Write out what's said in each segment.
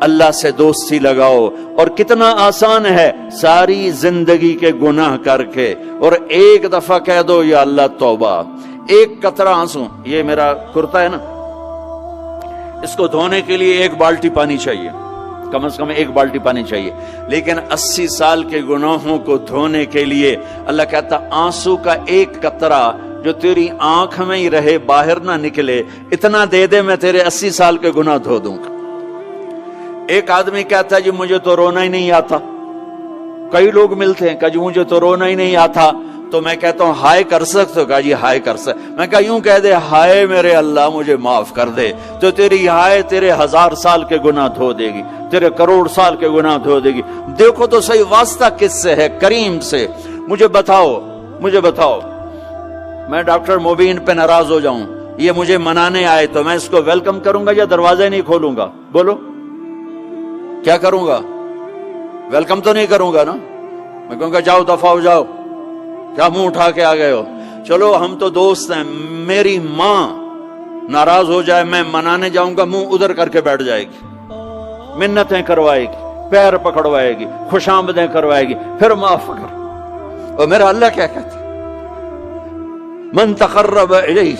اللہ سے دوستی لگاؤ. اور کتنا آسان ہے ساری زندگی کے گناہ کر کے اور ایک دفعہ کہہ دو یا اللہ توبہ. ایک قطرہ آنسو، یہ میرا کرتا ہے نا، اس کو دھونے کے لیے 1 بالٹی پانی چاہیے، کم از کم 1 بالٹی پانی چاہیے. لیکن 80 سال کے گناہوں کو دھونے کے لیے اللہ کہتا آنسو کا 1 قطرہ جو تیری آنکھ میں ہی رہے، باہر نہ نکلے، اتنا دے دے میں تیرے 80 سال کے گناہ دھو دوں گا. ایک آدمی کہتا ہے جی مجھے تو رونا ہی نہیں آتا. کئی لوگ ملتے ہیں کہ جی مجھے تو رونا ہی نہیں آتا. تو میں کہتا ہوں ہائے کر سکتے ہو؟ کہا جی ہائے کر سکتے. میں کہا یوں کہہ دے ہائے میرے اللہ مجھے معاف کر دے، تو تیری ہائے تیرے 1000 سال کے گناہ دھو دے گی، تیرے کروڑ سال کے گناہ دھو دے گی. دیکھو تو صحیح واسطہ کس سے ہے؟ کریم سے. مجھے بتاؤ میں ڈاکٹر مبین پہ ناراض ہو جاؤں، یہ مجھے منانے آئے تو میں اس کو ویلکم کروں گا یا دروازے نہیں کھولوں گا؟ بولو کیا کروں گا؟ ویلکم تو نہیں کروں گا نا. میں کہوں گا جاؤ دفعہ ہو جاؤ، کیا منہ اٹھا کے آ گئے ہو؟ چلو ہم تو دوست ہیں. میری ماں ناراض ہو جائے میں منانے جاؤں گا، منہ ادھر کر کے بیٹھ جائے گی، منتیں کروائے گی، پیر پکڑوائے گی، خوشامدیں کروائے گی، پھر معاف کر. اور میرا اللہ کیا کہتا ہے؟ من تقرب الیہ.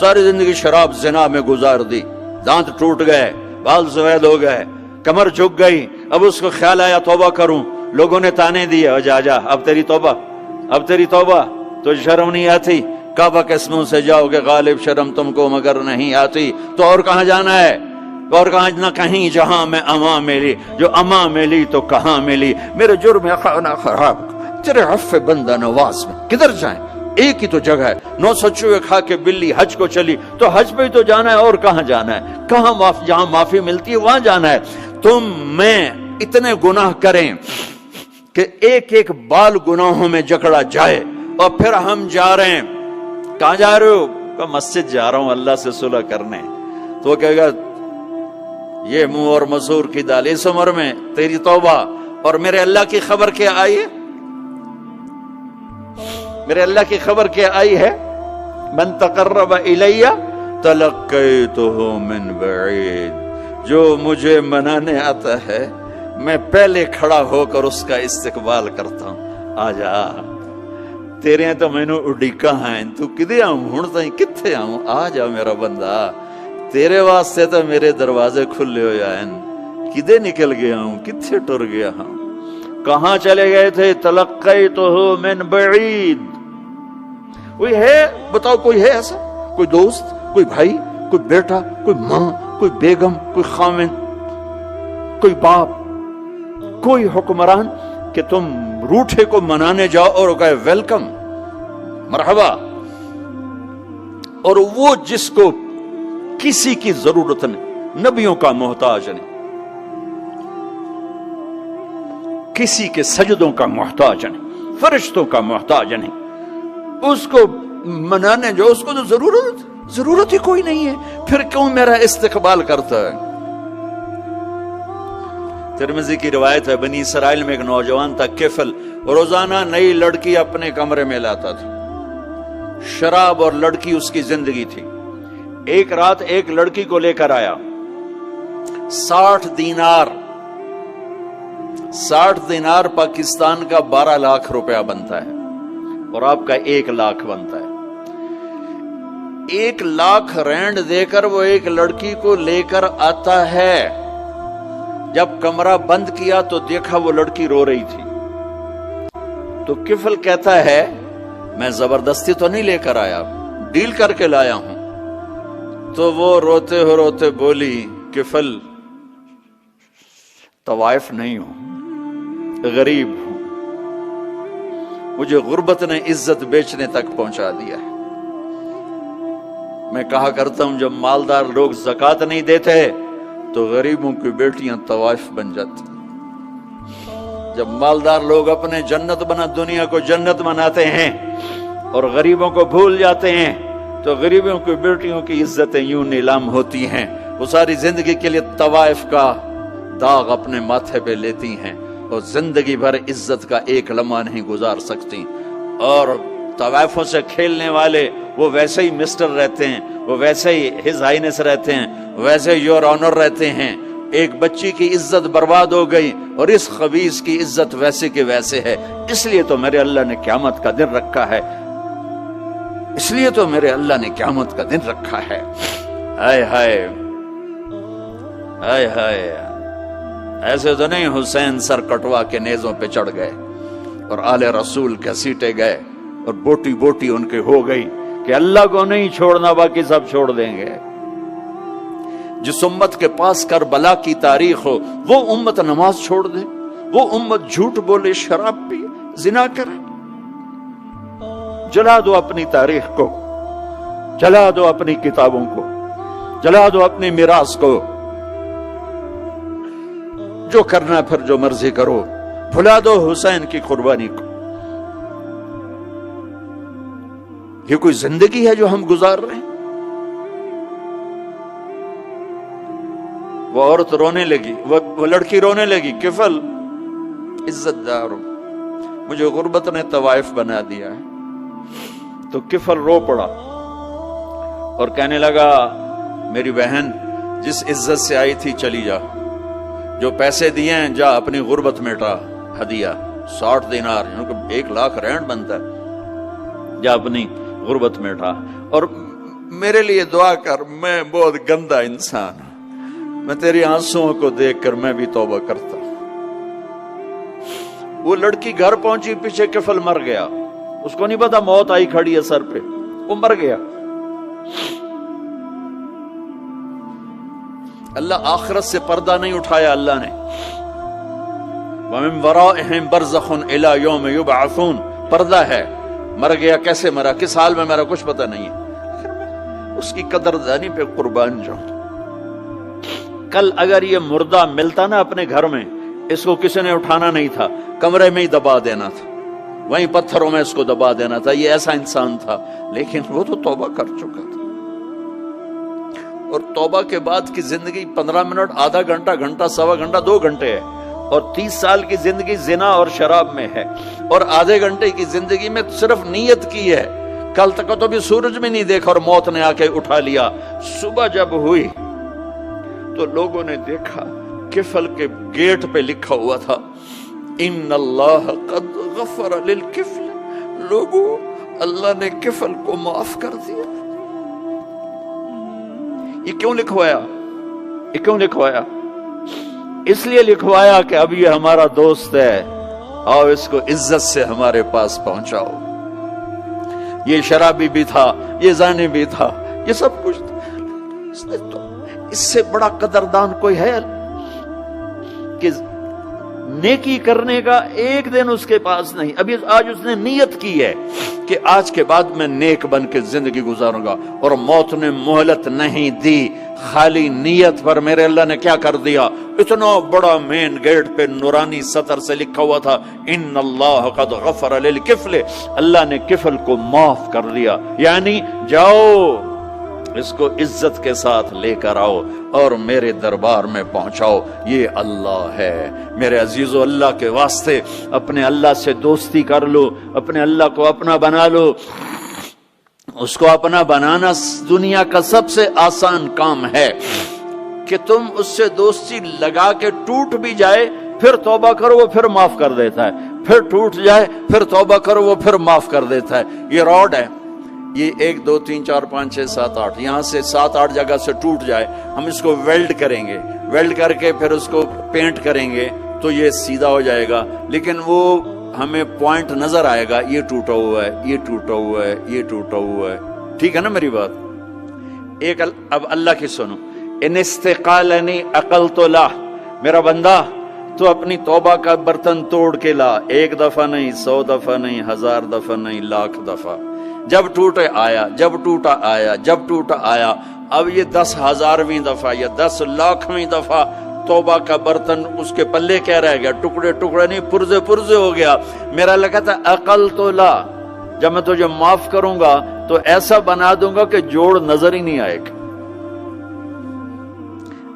ساری زندگی شراب زنا میں گزار دی، دانت ٹوٹ گئے، بال سفید ہو گئے، کمر جھک گئی. اب اس کو خیال آیا توبہ کروں، لوگوں نے تانے دیے جا اب تیری توبہ تو شرم نہیں آتی؟ کعبہ کے اسموں سے جاؤ گے غالب شرم تم کو مگر نہیں آتی. تو اور کہاں جانا ہے؟ اور کہاں نہ کہیں جہاں میں اما ملی، جو اما ملی تو کہاں ملی. میرے جرم خانہ خراب تیرے عفو بندہ نواز میں کدھر جائیں؟ ایک ہی تو جگہ ہے. 900 چوہے کھا کے بلی حج کو چلی، تو حج پہ ہی تو جانا ہے، اور کہاں جانا ہے؟ کہاں جہاں معافی ملتی ہے وہاں جانا ہے. تم میں اتنے گناہ کریں کہ ایک بال گناہوں میں جکڑا جائے، اور پھر ہم جا رہے ہیں. کہاں جا رہے ہو؟ کہ مسجد جا رہا ہوں اللہ سے صلح کرنے. تو وہ کہے گا یہ منہ اور مسور کی دال، اس عمر میں تیری توبہ. اور میرے اللہ کی خبر کیا آئی ہے؟ میرے اللہ کی خبر کیا آئی ہے؟ من تقرب الیہ تلقیتہ من بعید. جو مجھے منانے آتا ہے میں پہلے کھڑا ہو کر اس کا استقبال کرتا ہوں. آجا تیرے تو مینو اڈیکا ہیں، تو کدے آؤں ہوں تھی کتھے آؤں؟ آ جا میرا بندہ، تیرے واسطے تو میرے دروازے کھلے ہوئے ہیں. کدے نکل گیا ہوں، کتھے ٹر گیا ہوں، کہاں چلے گئے تھے؟ تلقیتہ من بعید. کوئی ہے بتاؤ، کوئی ہے ایسا؟ کوئی دوست، کوئی بھائی، کوئی بیٹا، کوئی ماں، کوئی بیگم، کوئی خامن، کوئی باپ، کوئی حکمران کہ تم روٹھے کو منانے جاؤ اور کہے ویلکم مرحبا؟ اور وہ جس کو کسی کی ضرورت نہیں، نبیوں کا محتاج نہیں، کسی کے سجدوں کا محتاج نہیں، فرشتوں کا محتاج نہیں، اس کو منانے جو اس کو تو ضرورت ہی کوئی نہیں ہے، پھر کیوں میرا استقبال کرتا ہے؟ ترمذی کی روایت ہے، بنی اسرائیل میں ایک نوجوان تھا کفل، روزانہ نئی لڑکی اپنے کمرے میں لاتا تھا. شراب اور لڑکی اس کی زندگی تھی. ایک رات ایک لڑکی کو لے کر آیا، 60 دینار پاکستان کا 12 لاکھ روپیہ بنتا ہے، اور آپ کا 1 لاکھ بنتا ہے. 1 لاکھ رینڈ دے کر وہ ایک لڑکی کو لے کر آتا ہے. جب کمرہ بند کیا تو دیکھا وہ لڑکی رو رہی تھی. تو کفل کہتا ہے میں زبردستی تو نہیں لے کر آیا، ڈیل کر کے لایا ہوں. تو وہ روتے بولی کفل طوائف نہیں ہوں، غریب ہوں، مجھے غربت نے عزت بیچنے تک پہنچا دیا ہے. میں کہا کرتا ہوں جب مالدار لوگ زکوٰۃ نہیں دیتے تو غریبوں کی بیٹیاں طوائف بن جاتی. جب مالدار لوگ اپنے جنت بنا دنیا کو جنت بناتے ہیں اور غریبوں کو بھول جاتے ہیں تو غریبوں کی بیٹیوں کی عزتیں یوں نیلام ہوتی ہیں. وہ ساری زندگی کے لیے طوائف کا داغ اپنے ماتھے پہ لیتی ہیں اور زندگی بھر عزت کا ایک لمحہ نہیں گزار سکتی. اور طوائفوں سے کھیلنے والے وہ ویسے ہی مسٹر رہتے ہیں، وہ ویسے ہی ہز ہائنس رہتے ہیں، ویسے یور آنر رہتے ہیں. ایک بچی کی عزت برباد ہو گئی اور اس خبیث کی عزت ویسے کے ویسے ہے، اس لیے تو میرے اللہ نے قیامت کا دن رکھا ہے، اس لیے تو میرے اللہ نے قیامت کا دن رکھا ہے۔ ہائے ہائے ہائے ہائے، ایسے تو نہیں حسین سر کٹوا کے نیزوں پہ چڑھ گئے اور آل رسول کے سیٹے گئے اور بوٹی بوٹی ان کے ہو گئی کہ اللہ کو نہیں چھوڑنا باقی سب چھوڑ دیں گے۔ جس امت کے پاس کربلا کی تاریخ ہو وہ امت نماز چھوڑ دے، وہ امت جھوٹ بولے، شراب پی، زنا کرے۔ جلا دو اپنی تاریخ کو، جلا دو اپنی کتابوں کو، جلا دو اپنی میراث کو، جو کرنا پھر جو مرضی کرو، بھلا دو حسین کی قربانی کو۔ یہ کوئی زندگی ہے جو ہم گزار رہے ہیں؟ وہ عورت رونے لگی، وہ لڑکی رونے لگی، کفل عزت دار ہو، مجھے غربت نے طوائف بنا دیا ہے۔ تو کفل رو پڑا اور کہنے لگا میری بہن جس عزت سے آئی تھی چلی جا، جو پیسے دیے ہیں جا اپنی غربت مٹا، ہدیہ 60 دینار، 1,00,000 رینڈ بنتا ہے، جا اپنی غربت مٹا اور میرے لیے دعا کر، میں بہت گندا انسان ہوں، میں تیری آنسوؤں کو دیکھ کر میں بھی توبہ کرتا ہوں۔ وہ لڑکی گھر پہنچی، پیچھے کفل مر گیا، اس کو نہیں پتا موت آئی کھڑی ہے سر پہ، وہ مر گیا۔ اللہ آخرت سے پردہ نہیں اٹھایا اللہ نے۔ وَمِن وَرَائِهِمْ بَرْزَخٌ إِلَى يَوْمِ يُبْعَثُونَ، پردہ ہے، مر گیا، کیسے مرا، کس حال میں مرا، کچھ پتہ نہیں ہے، اس کی قدردانی پہ قربان جاؤں۔ کل اگر یہ مردہ ملتا نا اپنے گھر میں، اس کو کسی نے اٹھانا نہیں تھا، کمرے میں ہی دبا دینا تھا، وہیں پتھروں میں اس کو دبا دینا تھا، یہ ایسا انسان تھا، لیکن وہ تو توبہ کر چکا تھا۔ اور توبہ کے بعد کی زندگی 15 منٹ، آدھا گھنٹہ، گھنٹہ، سوا گھنٹہ، 2 گھنٹے ہے، اور 30 سال کی زندگی زنا اور شراب میں ہے، اور آدھے گھنٹے کی زندگی میں صرف نیت کی ہے۔ کل تک تو بھی سورج میں نہیں دیکھا اور موت نے آ کے اٹھا لیا۔ صبح جب ہوئی تو لوگوں نے دیکھا کفل کے گیٹ پہ لکھا ہوا تھا ان اللہ قد غفر للکفل، لوگوں اللہ نے کفل کو معاف کر دیا۔ یہ کیوں لکھوایا؟ یہ کیوں لکھوایا؟ اس لیے لکھوایا کہ اب یہ ہمارا دوست ہے، اور اس کو عزت سے ہمارے پاس پہنچاؤ۔ یہ شرابی بھی تھا، یہ زانی بھی تھا، یہ سب کچھ تھا۔ اس سے بڑا قدردان کوئی ہے کہ نیکی کرنے کا ایک دن اس کے پاس نہیں؟ ابھی آج اس نے نیت کی ہے کہ آج کے بعد میں نیک بن کے زندگی گزاروں گا، اور موت نے مہلت نہیں دی، خالی نیت پر میرے اللہ نے کیا کر دیا، اتنا بڑا مین گیٹ پہ نورانی سطر سے لکھا ہوا تھا ان اللہ قد غفر للکفل، اللہ نے کفل کو معاف کر دیا۔ یعنی جاؤ اس کو عزت کے ساتھ لے کر آؤ اور میرے دربار میں پہنچاؤ، یہ اللہ ہے۔ میرے عزیزو، اللہ کے واسطے اپنے اللہ سے دوستی کر لو، اپنے اللہ کو اپنا بنا لو۔ اس کو اپنا بنانا دنیا کا سب سے آسان کام ہے کہ تم اس سے دوستی لگا کے ٹوٹ بھی جائے پھر توبہ کرو وہ پھر معاف کر دیتا ہے، پھر ٹوٹ جائے پھر توبہ کرو وہ پھر معاف کر دیتا ہے۔ یہ راڈ ہے، یہ 1 2 3 4 5 6 7 8 یہاں سے 7 8 جگہ سے ٹوٹ جائے، ہم اس کو ویلڈ کریں گے، ویلڈ کر کے پھر اس کو پینٹ کریں گے تو یہ سیدھا ہو جائے گا، لیکن وہ ہمیں پوائنٹ نظر آئے گا، یہ ٹوٹا ہوا ہے، یہ ٹوٹا ہوا ہے، یہ ٹوٹا ہوا ہے۔ ٹھیک ہے نا میری بات؟ ایک اب اللہ کی سنو، ان استقالنی عقلت لا، میرا بندہ تو اپنی توبہ کا برتن توڑ کے لا، 1 دفعہ نہیں، 100 دفعہ نہیں، 1000 دفعہ نہیں، 1,00,000 دفعہ۔ جب ٹوٹے آیا، جب ٹوٹا آیا، جب ٹوٹا آیا، اب یہ 10,000ویں دفعہ یا 10,00,000ویں دفعہ توبہ کا برتن اس کے پلے کیا رہ گیا؟ ٹکڑے ٹکڑے نہیں، پرزے پرزے ہو گیا۔ میرا لگا تھا عقل تو لا، جب میں تجھے معاف کروں گا تو ایسا بنا دوں گا کہ جوڑ نظر ہی نہیں آئے گا۔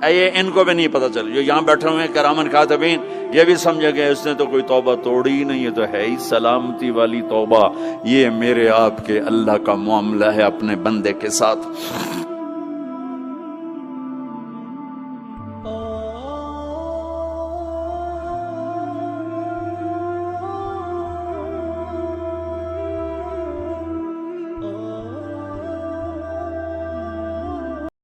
یہ ان کو بھی نہیں پتا چل، جو یہاں بیٹھے ہوئے کرامن کاتبین یہ بھی سمجھ گئے اس نے تو کوئی توبہ توڑی ہی نہیں، یہ تو ہے ہی سلامتی والی توبہ۔ یہ میرے آپ کے اللہ کا معاملہ ہے اپنے بندے کے ساتھ۔